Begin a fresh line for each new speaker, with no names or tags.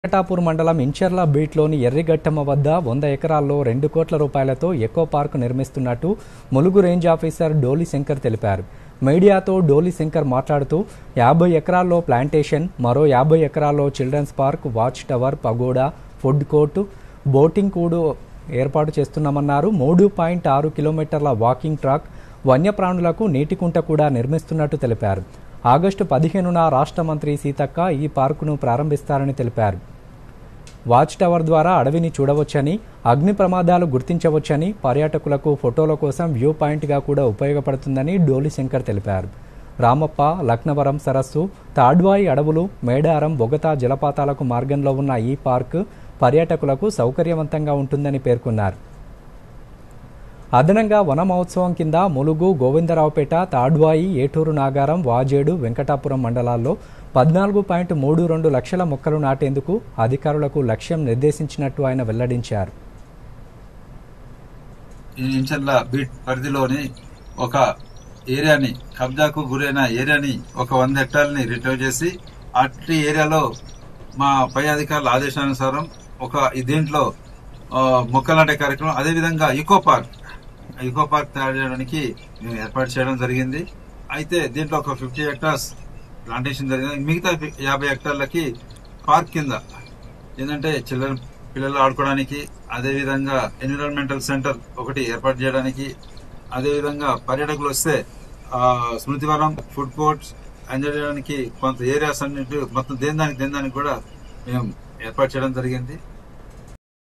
వెంకటాపూర్ మండలం ఇంచర్ల బీట్లోని ఎర్రిగట్టమ్మ వద్ద 100 ఎకరాల్లో 2 కోట్ల రూపాయలతో ఎకో పార్క్ నిర్మిస్తున్నట్టు ములుగు రేంజ్ ఆఫీసర్ డోలి శంకర్ తెలిపారు. మీడియాతో డోలి శంకర్ మాట్లాడుతూ 50 ఎకరాల్లో ప్లాంటేషన్, మరో 50 ఎకరాల్లో children's park, watch tower, pagoda, food court, boating కూడా ఏర్పాటు చేస్తున్నామన్నారు. 3.6 కిలోమీటర్ల వాకింగ్ ట్రాక్, వన్యప్రాణులకు నీటి కుంట కూడా నిర్మిస్తున్నట్టు తెలిపారు. ఆగస్టు 15న రాష్ట్ర మంత్రి సీతక్క ఈ పార్కును ప్రారంభిస్తారని తెలిపారు. వాచ్ టవర్ ద్వారా అడవిని చూడవచ్చని, అగ్ని ప్రమాదాలు గుర్తించవచ్చని, పర్యాటకులకు ఫోటోల కోసం వ్యూ పాయింట్గా కూడా ఉపయోగపడుతుందని డోలి శంకర్ తెలిపారు. రామప్ప, లక్నవరం సరస్సు, తాడ్వాయి అడవులు, మేడారం, బొగతా జలపాతాలకు మార్గంలో ఉన్న ఈ పార్క్ పర్యాటకులకు సౌకర్యవంతంగా ఉంటుందని పేర్కొన్నారు. అదనంగా వన మహోత్సవం కింద ములుగు, గోవిందరావుపేట, తాడ్వాయి, ఏటూరు నాగారం, వాజేడు, వెంకటాపురం మండలాల్లో 14.32 లక్షల మొక్కలు నాటేందుకు అధికారులకు లక్ష్యం నిర్దేశించినట్టు ఆయన వెల్లడించారు.
ఈ ఇంచర్ల బీట్ పరిధిలోని ఒక ఏరియాని, కబ్జాకు గురైన ఏరియాని, ఒక 100 హెక్టార్లని రిటర్వ్ చేసి అట్టి ఏరియాలో మా పై అధికారుల ఆదేశానుసారం దీంట్లో మొక్కలు నాటే కార్యక్రమం, అదేవిధంగా ఈకో పార్క్ తయారు చేయడానికి మేము ఏర్పాటు చేయడం జరిగింది. అయితే దీంట్లో ఒక 50 హెక్టార్స్ ప్లాంటేషన్ జరిగింది. మిగతా 50 హెక్టార్లకి పార్క్ కింద ఏంటంటే పిల్లలు ఆడుకోవడానికి, అదేవిధంగా ఎన్విరాన్మెంటల్ సెంటర్ ఒకటి ఏర్పాటు చేయడానికి, అదేవిధంగా పర్యాటకులు వస్తే స్మృతివనం, ఫుడ్ కోర్ట్స్ ఎంజాయ్ చేయడానికి కొంత ఏరియాస్ అన్నిటి మొత్తం దేని దానికి కూడా మేము ఏర్పాటు చేయడం జరిగింది.